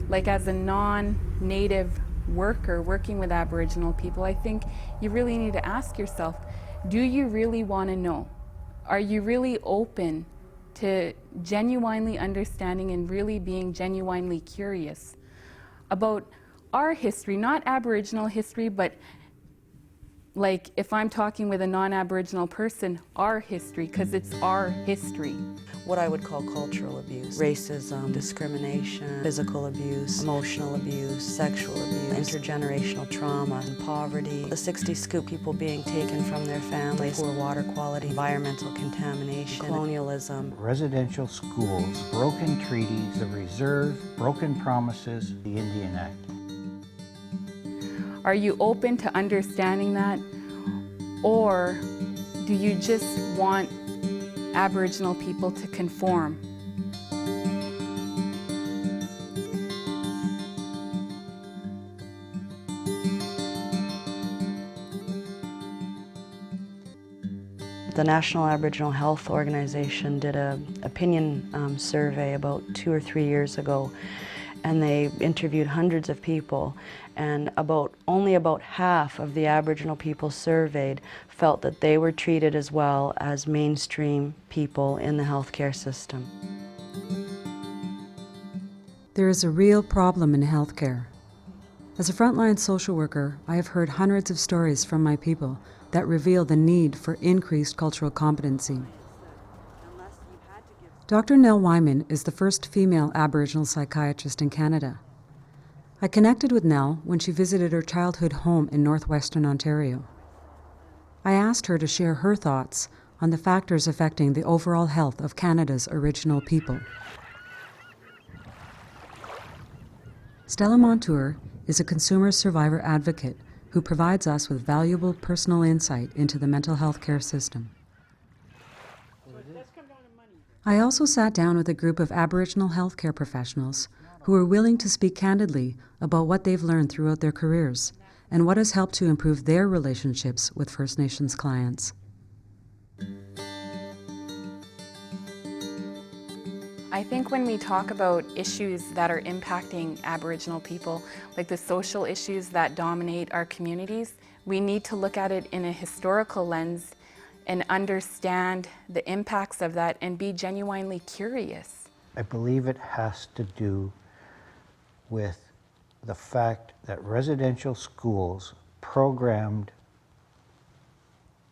Like as a non-native worker working with Aboriginal people, I think you really need to ask yourself, do you really want to know? Are you really open to genuinely understanding and really being genuinely curious about our history, not Aboriginal history, but like if I'm talking with a non-Aboriginal person, our history, because it's our history. What I would call cultural abuse, racism, discrimination, physical abuse, emotional abuse, sexual abuse, intergenerational trauma, and poverty. The 60 Scoop people being taken from their families, poor water quality, environmental contamination, colonialism. Residential schools, broken treaties, the reserve, broken promises, the Indian Act. Are you open to understanding that? Or do you just want Aboriginal people to conform? The National Aboriginal Health Organization did an opinion survey about 2 or 3 years ago, and they interviewed hundreds of people, and only about half of the Aboriginal people surveyed felt that they were treated as well as mainstream people in the healthcare system. There is a real problem in healthcare. As a frontline social worker, I have heard hundreds of stories from my people that reveal the need for increased cultural competency. Dr. Nell Wyman is the first female Aboriginal psychiatrist in Canada. I connected with Nell when she visited her childhood home in northwestern Ontario. I asked her to share her thoughts on the factors affecting the overall health of Canada's Original people. Stella Montour is a consumer survivor advocate who provides us with valuable personal insight into the mental health care system. I also sat down with a group of Aboriginal healthcare professionals who are willing to speak candidly about what they've learned throughout their careers and what has helped to improve their relationships with First Nations clients. I think when we talk about issues that are impacting Aboriginal people, like the social issues that dominate our communities, we need to look at it in a historical lens and understand the impacts of that and be genuinely curious. I believe it has to do with the fact that residential schools programmed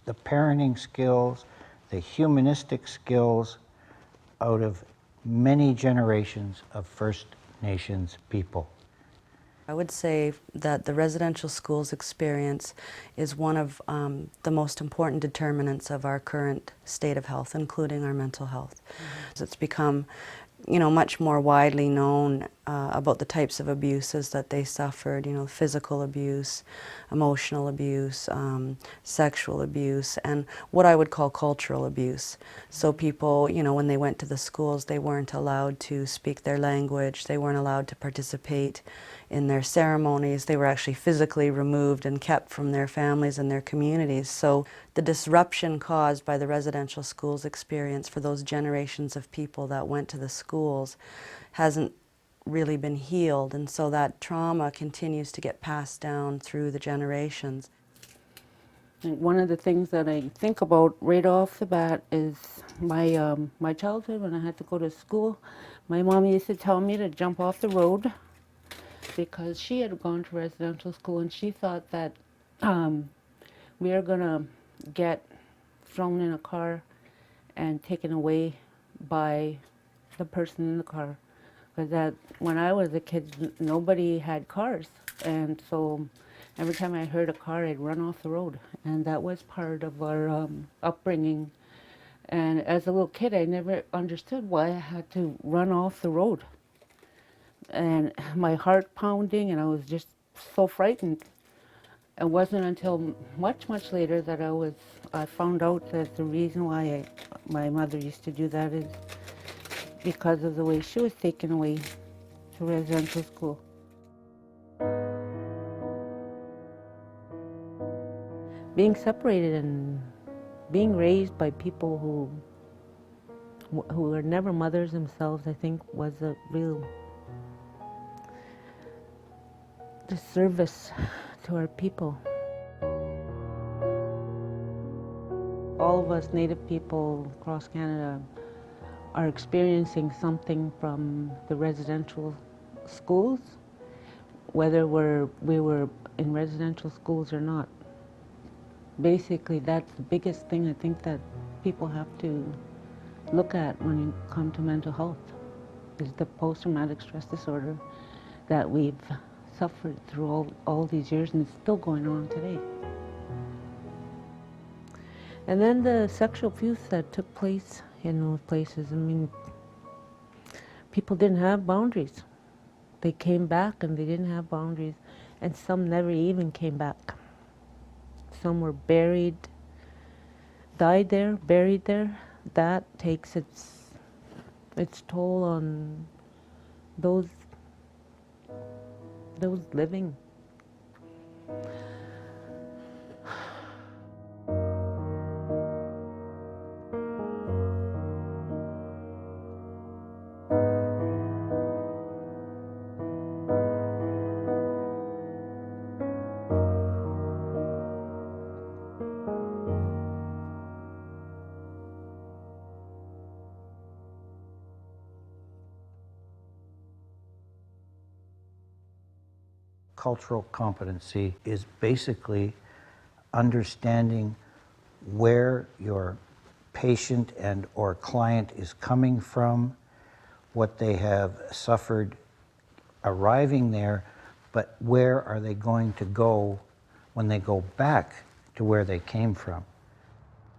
the parenting skills, the humanistic skills out of many generations of First Nations people. I would say that the residential schools experience is one of the most important determinants of our current state of health, including our mental health. It's become, much more widely known about the types of abuses that they suffered, physical abuse, emotional abuse, sexual abuse, and what I would call cultural abuse. So people, when they went to the schools, they weren't allowed to speak their language, they weren't allowed to participate in their ceremonies, they were actually physically removed and kept from their families and their communities. So the disruption caused by the residential schools experience for those generations of people that went to the schools hasn't really been healed, and so that trauma continues to get passed down through the generations. One of the things that I think about right off the bat is my childhood when I had to go to school. My mom used to tell me to jump off the road because she had gone to residential school and she thought that we were going to get thrown in a car and taken away by the person in the car. Because that when I was a kid, nobody had cars, and so every time I heard a car, I'd run off the road, and that was part of our upbringing. And as a little kid, I never understood why I had to run off the road, and my heart pounding, and I was just so frightened. It wasn't until much later that I found out that the reason why my mother used to do that is because of the way she was taken away to residential school. Being separated and being raised by people who were never mothers themselves, I think was a real the service to our people. All of us Native people across Canada are experiencing something from the residential schools, whether we were in residential schools or not. Basically, that's the biggest thing I think that people have to look at when you come to mental health, is the post-traumatic stress disorder that we've suffered through all these years, and it's still going on today. And then the sexual abuse that took place in those places, I mean, people didn't have boundaries. They came back and they didn't have boundaries, and some never even came back. Some were buried, died there, buried there. That takes its toll on those living. Cultural competency is basically understanding where your patient and or client is coming from, what they have suffered arriving there, but where are they going to go when they go back to where they came from.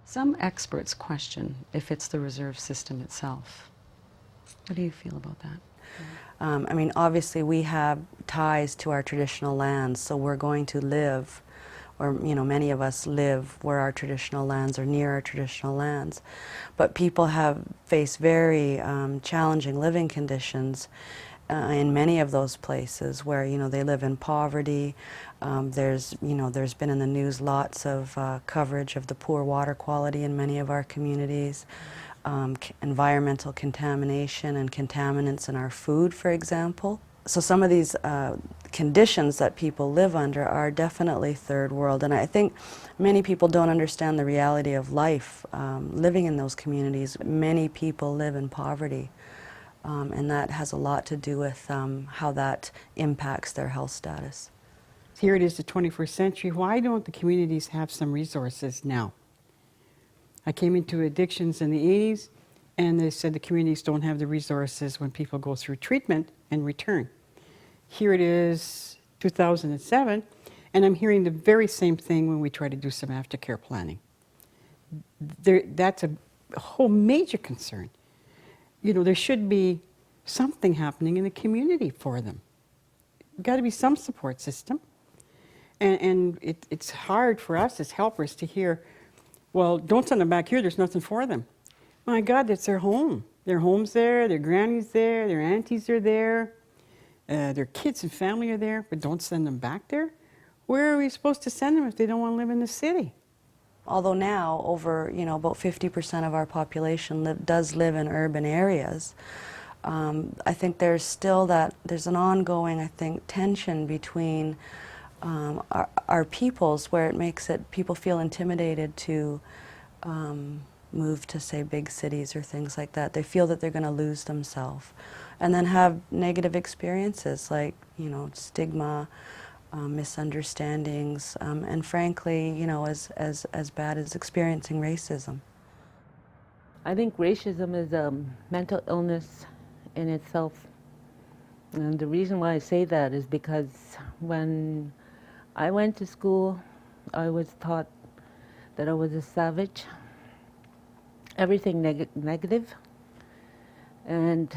Some experts question if it's the reserve system itself. What do you feel about that? I mean, obviously we have ties to our traditional lands, so we're going to live, or many of us live where our traditional lands or near our traditional lands. But people have faced very challenging living conditions in many of those places where they live in poverty. There's been in the news lots of coverage of the poor water quality in many of our communities. Environmental contamination and contaminants in our food, for example. So some of these conditions that people live under are definitely third world, and I think many people don't understand the reality of life living in those communities. Many people live in poverty, and that has a lot to do with how that impacts their health status. Here it is, the 21st century. Why don't the communities have some resources now? I came into addictions in the 80s, and they said the communities don't have the resources when people go through treatment and return. Here it is, 2007, and I'm hearing the very same thing when we try to do some aftercare planning. That's a whole major concern. There should be something happening in the community for them. Got to be some support system. And it's hard for us as helpers to hear, well, don't send them back here, there's nothing for them. My God, that's their home. Their home's there, their granny's there, their aunties are there, their kids and family are there, but don't send them back there? Where are we supposed to send them if they don't want to live in the city? Although now over, about 50% of our population does live in urban areas, I think there's still there's an ongoing, I think, tension between our peoples where it makes people feel intimidated to move to, say, big cities or things like that. They feel that they're going to lose themselves and then have negative experiences like, stigma, misunderstandings, and frankly, as bad as experiencing racism. I think racism is a mental illness in itself. And the reason why I say that is because when I went to school, I was taught that I was a savage, everything negative, and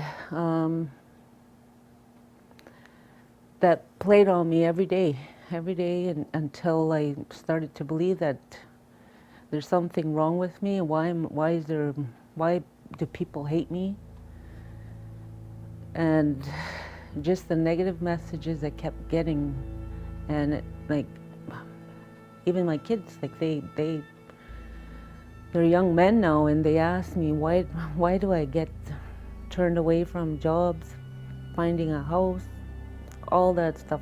that played on me every day, and until I started to believe that there's something wrong with me. Why do people hate me? And just the negative messages I kept getting, and even my kids, they're young men now, and they ask me why do I get turned away from jobs, finding a house, all that stuff.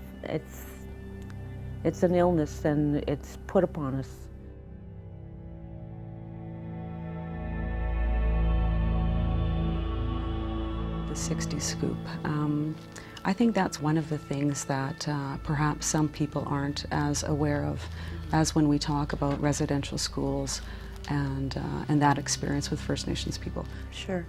It's an illness and it's put upon us. The 60 scoop. I think that's one of the things that perhaps some people aren't as aware of as when we talk about residential schools and that experience with First Nations people. Sure.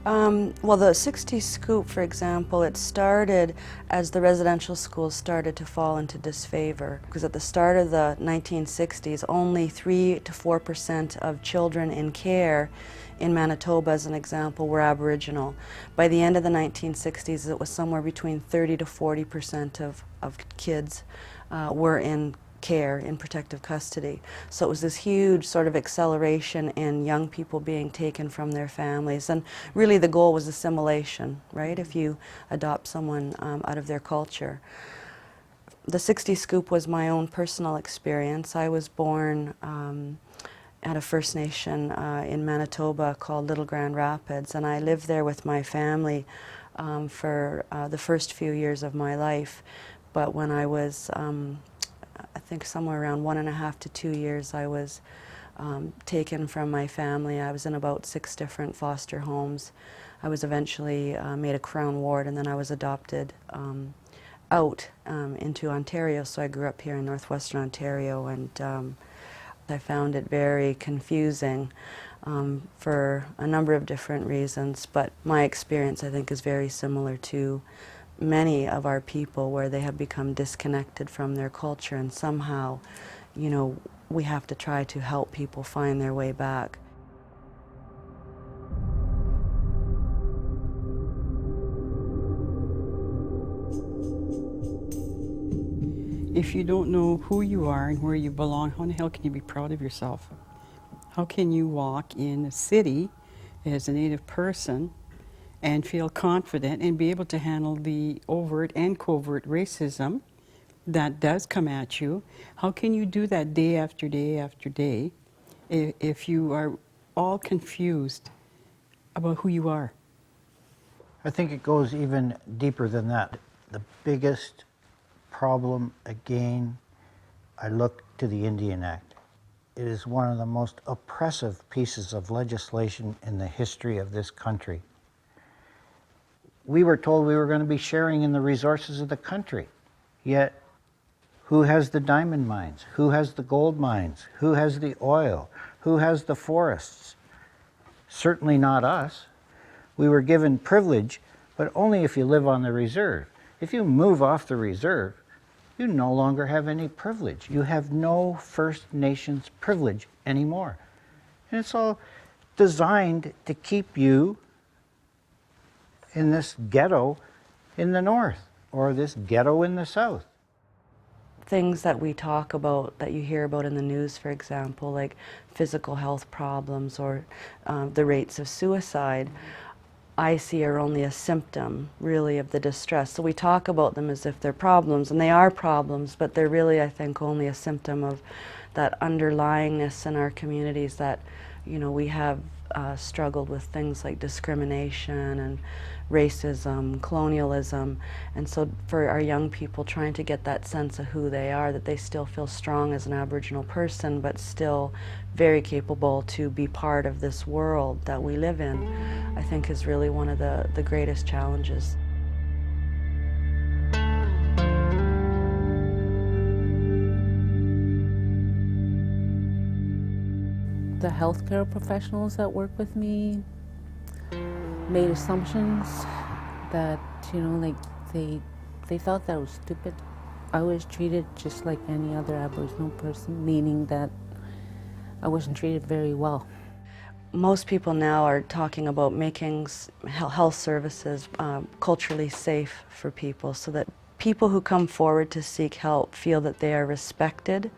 Well, the 60 scoop, for example, it started as the residential schools started to fall into disfavor. Because at the start of the 1960s, only 3 to 4% of children in care in Manitoba, as an example, were Aboriginal. By the end of the 1960s, it was somewhere between 30 to 40% of kids were in care, in protective custody. So it was this huge sort of acceleration in young people being taken from their families. And really the goal was assimilation, right? If you adopt someone out of their culture. The 60 scoop was my own personal experience. I was born at a First Nation in Manitoba called Little Grand Rapids, and I lived there with my family for the first few years of my life. But when I was I think somewhere around 1.5 to 2 years, I was taken from my family. I was in about 6 different foster homes. I was eventually made a Crown Ward, and then I was adopted out into Ontario. So I grew up here in northwestern Ontario, and I found it very confusing for a number of different reasons. But my experience, I think, is very similar to many of our people, where they have become disconnected from their culture, and somehow, you know, we have to try to help people find their way back. If you don't know who you are and where you belong, how the hell can you be proud of yourself? How can you walk in a city as a Native person and feel confident and be able to handle the overt and covert racism that does come at you? How can you do that day after day after day if you are all confused about who you are? I think it goes even deeper than that. The biggest problem, again, I look to the Indian Act. It is one of the most oppressive pieces of legislation in the history of this country. We were told we were going to be sharing in the resources of the country, yet who has the diamond mines? Who has the gold mines? Who has the oil? Who has the forests? Certainly not us. We were given privilege, but only if you live on the reserve. If you move off the reserve, you no longer have any privilege. You have no First Nations privilege anymore. And it's all designed to keep you in this ghetto in the north, or this ghetto in the south. Things that we talk about, that you hear about in the news, for example, like physical health problems or the rates of suicide, I see are only a symptom, really, of the distress. So we talk about them as if they're problems, and they are problems, but they're really, I think, only a symptom of that underlyingness in our communities that, you know, we have struggled with things like discrimination and racism, colonialism, and so for our young people, trying to get that sense of who they are, that they still feel strong as an Aboriginal person, but still very capable to be part of this world that we live in, I think is really one of the greatest challenges. The healthcare professionals that work with me made assumptions that, you know, like they thought that was stupid. I was treated just like any other Aboriginal person, meaning that I wasn't treated very well. Most people now are talking about making health services culturally safe for people, so that people who come forward to seek help feel that they are respected,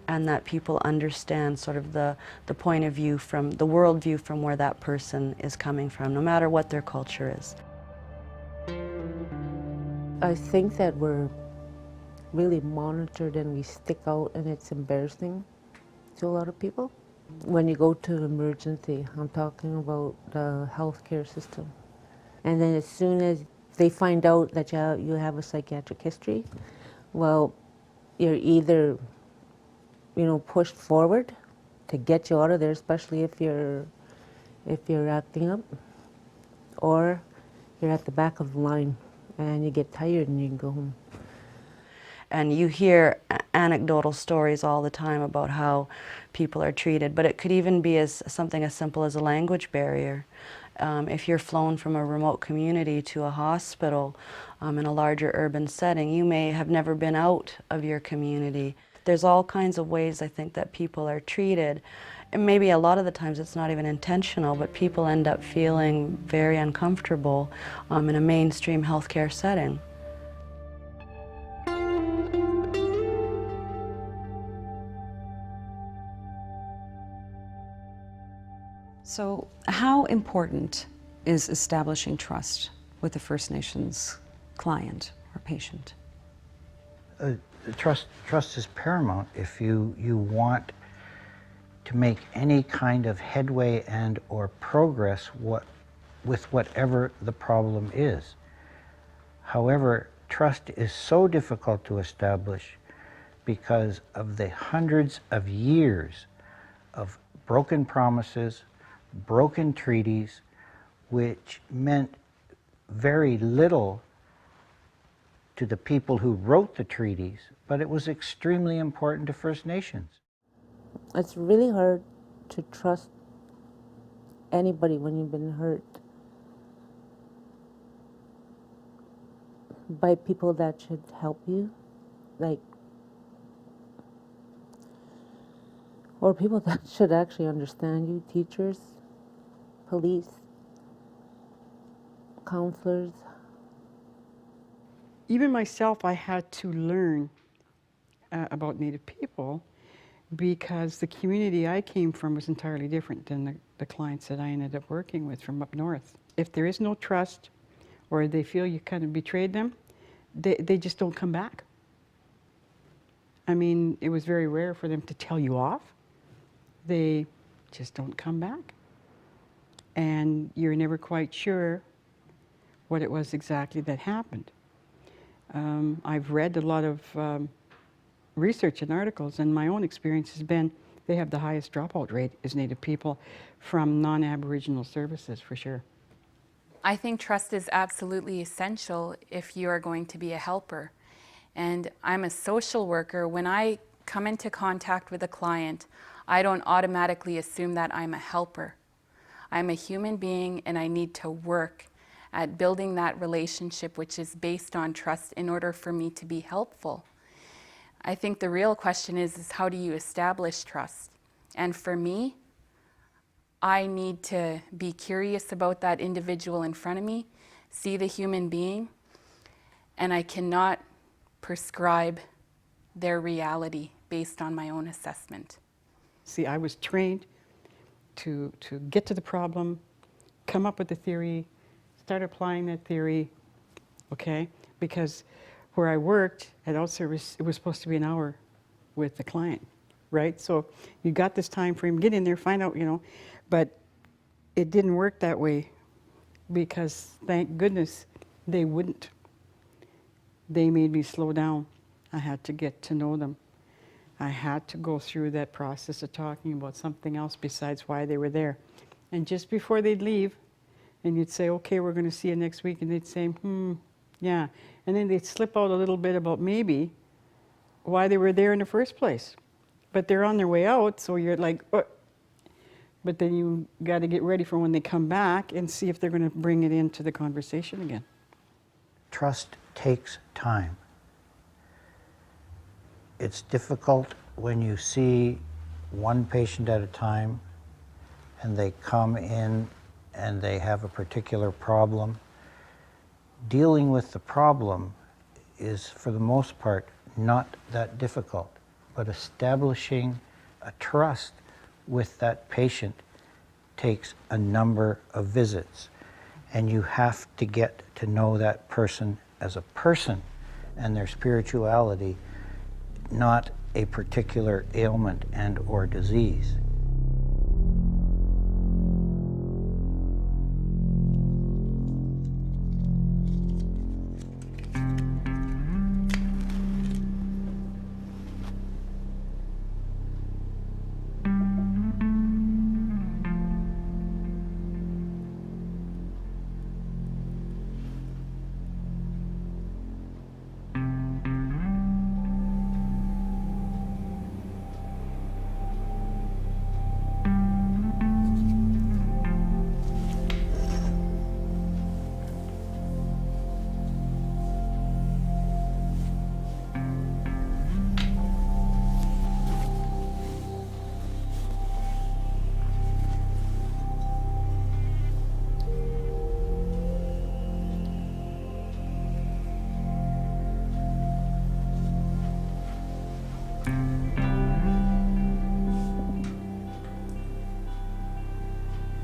and that people understand sort of the point of view from the worldview from where that person is coming from, no matter what their culture is. I think that we're really monitored and we stick out, and it's embarrassing to a lot of people. When you go to emergency, I'm talking about the healthcare system. And then as soon as they find out that you have a psychiatric history, well, you're either, pushed forward to get you out of there, especially if you're acting up, or you're at the back of the line and you get tired and you can go home. And you hear anecdotal stories all the time about how people are treated, but it could even be as something as simple as a language barrier. If you're flown from a remote community to a hospital in a larger urban setting, you may have never been out of your community. There's all kinds of ways, I think, that people are treated. And maybe a lot of the times it's not even intentional, but people end up feeling very uncomfortable in a mainstream healthcare setting. So, how important is establishing trust with the First Nations client or patient? Trust is paramount if you want to make any kind of headway and or progress with whatever the problem is. However, trust is so difficult to establish because of the hundreds of years of broken promises, broken treaties, which meant very little to the people who wrote the treaties, but it was extremely important to First Nations. It's really hard to trust anybody when you've been hurt by people that should help you, or people that should actually understand you, teachers, police, counselors. Even myself, I had to learn about Native people because the community I came from was entirely different than the clients that I ended up working with from up north. If there is no trust or they feel you kind of betrayed them, they just don't come back. I mean, it was very rare for them to tell you off. They just don't come back. And you're never quite sure what it was exactly that happened. I've read a lot of research and articles, and my own experience has been they have the highest dropout rate as Native people from non-Aboriginal services, for sure. I think trust is absolutely essential if you are going to be a helper. And I'm a social worker. When I come into contact with a client, I don't automatically assume that I'm a helper. I'm a human being and I need to work at building that relationship which is based on trust in order for me to be helpful. I think the real question is how do you establish trust? And for me, I need to be curious about that individual in front of me, see the human being, and I cannot prescribe their reality based on my own assessment. See, I was trained to get to the problem, come up with the theory, start applying that theory, okay? Because where I worked at outservice, it was supposed to be an hour with the client, right? So you got this time frame, get in there, find out, but it didn't work that way because thank goodness they wouldn't. They made me slow down. I had to get to know them. I had to go through that process of talking about something else besides why they were there. And just before they'd leave, and you'd say, okay, we're going to see you next week, and they'd say, yeah. And then they'd slip out a little bit about maybe why they were there in the first place. But they're on their way out, so you're like, but then you got to get ready for when they come back and see if they're going to bring it into the conversation again. Trust takes time. It's difficult when you see one patient at a time and they come in and they have a particular problem. Dealing with the problem is, for the most part, not that difficult, but establishing a trust with that patient takes a number of visits, and you have to get to know that person as a person and their spirituality, not a particular ailment and or disease.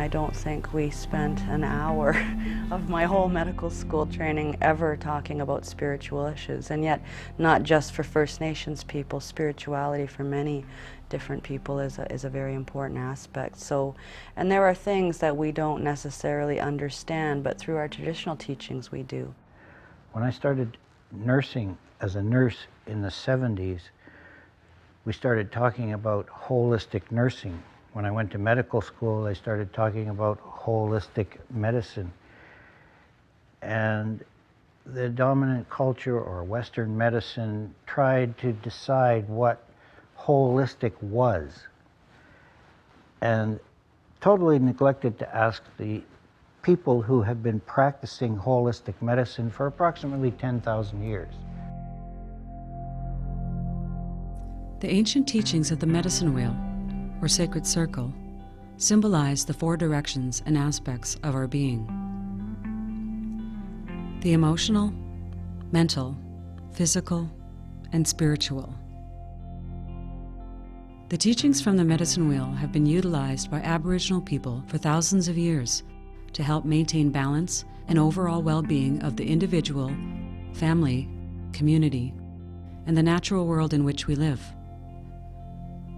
I don't think we spent an hour of my whole medical school training ever talking about spiritual issues, and yet not just for First Nations people. Spirituality for many different people is a very important aspect. So, and there are things that we don't necessarily understand, but through our traditional teachings we do. When I started nursing as a nurse in the 70s, we started talking about holistic nursing. When I went to medical school, I started talking about holistic medicine. And the dominant culture or Western medicine tried to decide what holistic was, and totally neglected to ask the people who have been practicing holistic medicine for approximately 10,000 years. The ancient teachings of the medicine wheel, or sacred circle, symbolize the four directions and aspects of our being: the emotional, mental, physical, and spiritual. The teachings from the medicine wheel have been utilized by Aboriginal people for thousands of years to help maintain balance and overall well-being of the individual, family, community, and the natural world in which we live.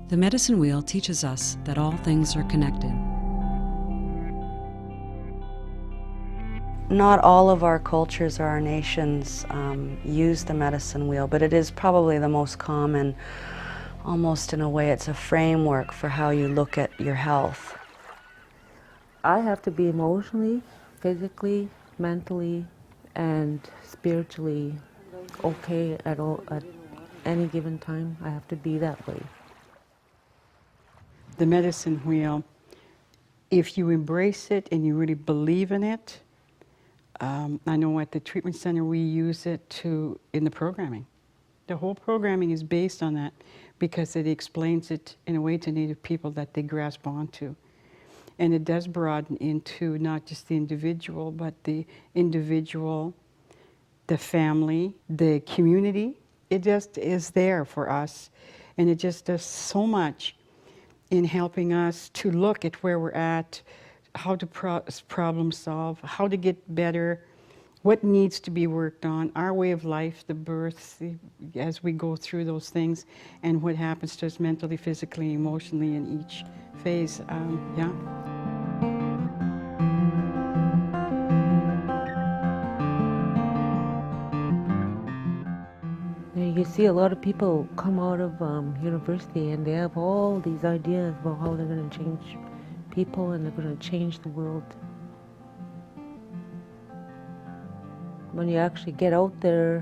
The medicine wheel teaches us that all things are connected. Not all of our cultures or our nations use the medicine wheel, but it is probably the most common. Almost in a way, it's a framework for how you look at your health. I have to be emotionally, physically, mentally, and spiritually okay at any given time. I have to be that way. The medicine wheel, if you embrace it and you really believe in it, I know at the treatment center we use it in the programming. The whole programming is based on that because it explains it in a way to Native people that they grasp onto. And it does broaden into not just the individual, but the individual, the family, the community. It just is there for us. And it just does so much in helping us to look at where we're at, how to problem solve, how to get better, what needs to be worked on, our way of life, the births, as we go through those things, and what happens to us mentally, physically, emotionally in each phase. Yeah. You see a lot of people come out of university and they have all these ideas about how they're going to change people and they're going to change the world. When you actually get out there,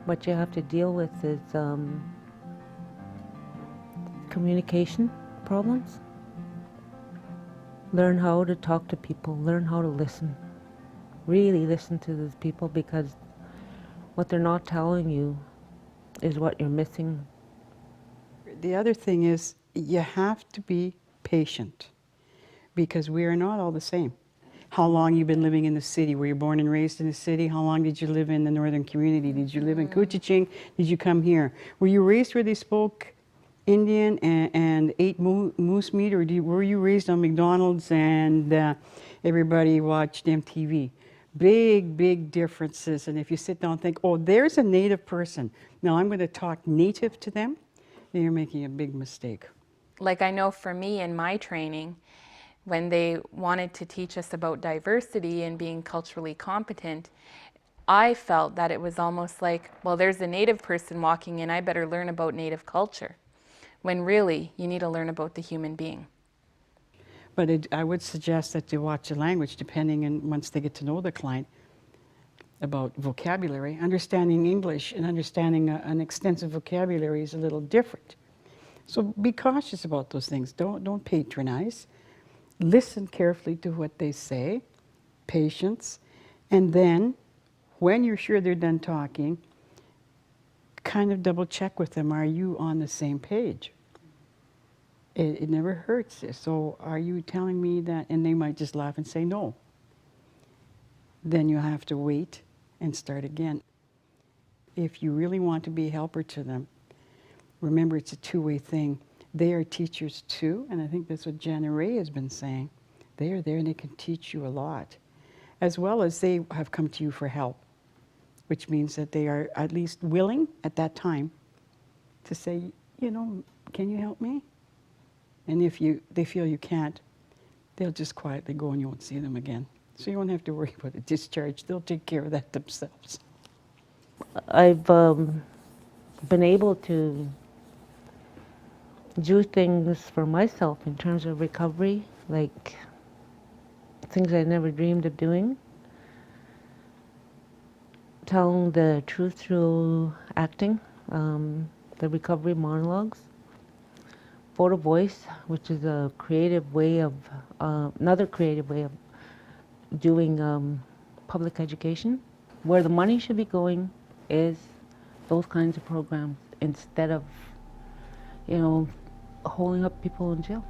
what you have to deal with is communication problems. Learn how to talk to people, learn how to listen. Really listen to these people, because what they're not telling you is what you're missing. The other thing is you have to be patient because we are not all the same. How long you've been living in the city? Were you born and raised in the city? How long did you live in the northern community? Did you live in Couchiching? Did you come here? Were you raised where they spoke Indian and ate moose meat, or were you raised on McDonald's and everybody watched MTV? Big, big differences. And if you sit down and think, oh, there's a Native person, now I'm going to talk Native to them, then you're making a big mistake. Like, I know for me in my training, when they wanted to teach us about diversity and being culturally competent, I felt that it was almost like, well, there's a Native person walking in, I better learn about Native culture. When really, you need to learn about the human being. But I would suggest that you watch the language, depending on once they get to know the client, about vocabulary. Understanding English and understanding an extensive vocabulary is a little different. So be cautious about those things. Don't patronize. Listen carefully to what they say, patience, and then when you're sure they're done talking, kind of double check with them, are you on the same page? It never hurts. So are you telling me that? And they might just laugh and say no. Then you have to wait and start again. If you really want to be a helper to them, remember it's a two-way thing. They are teachers too, and I think that's what Jana Ray has been saying. They are there and they can teach you a lot, as well as they have come to you for help, which means that they are at least willing at that time to say, you know, can you help me? And if they feel you can't, they'll just quietly go and you won't see them again. So you won't have to worry about a discharge. They'll take care of that themselves. I've been able to do things for myself in terms of recovery, like things I never dreamed of doing. Telling the truth through acting, the recovery monologues. Photo voice, which is a creative way of, another creative way of doing public education. Where the money should be going is those kinds of programs instead of, you know, holding up people in jail.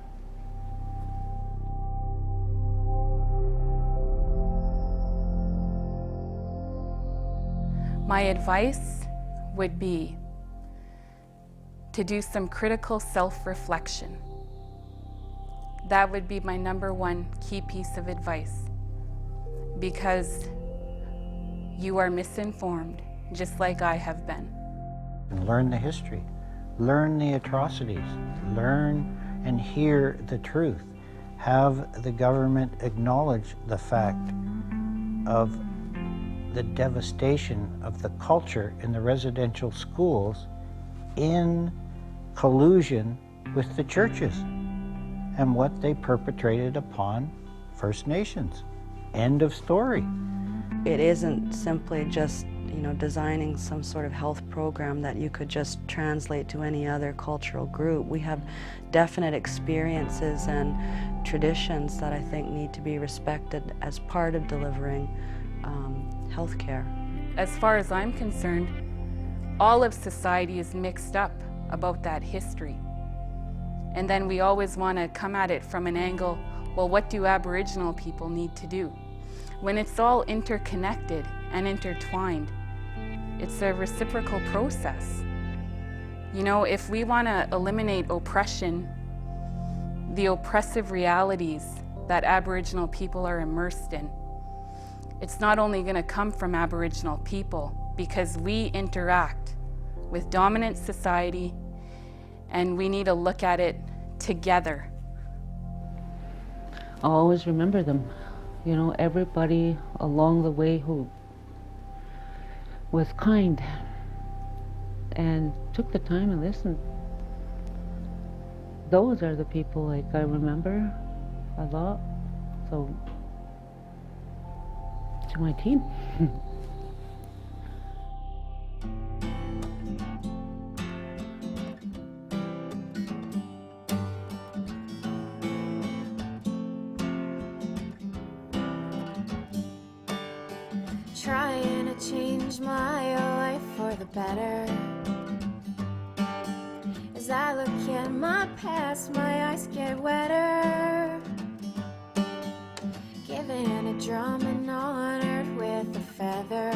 My advice would be to do some critical self-reflection. That would be my number one key piece of advice, because you are misinformed, just like I have been. Learn the history, learn the atrocities, learn and hear the truth. Have the government acknowledge the fact of the devastation of the culture in the residential schools in collusion with the churches and what they perpetrated upon First Nations. End of story. It isn't simply just, you know, designing some sort of health program that you could just translate to any other cultural group. We have definite experiences and traditions that I think need to be respected as part of delivering health care. As far as I'm concerned, all of society is mixed up about that history. And then we always want to come at it from an angle, well, what do Aboriginal people need to do? When it's all interconnected and intertwined, it's a reciprocal process. You know, if we want to eliminate oppression, the oppressive realities that Aboriginal people are immersed in, it's not only going to come from Aboriginal people, because we interact with dominant society and we need to look at it together. I'll always remember them. You know, everybody along the way who was kind and took the time and listened. Those are the people like I remember a lot. So, to my team. Trying to change my life for the better. As I look at my past, my eyes get wetter. Given a drum and honored with a feather.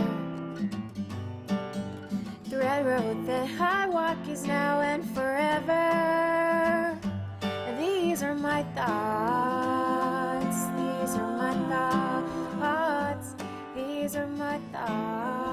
The red road that I walk is now and forever. These are my thoughts. These are my thoughts. These are my thoughts.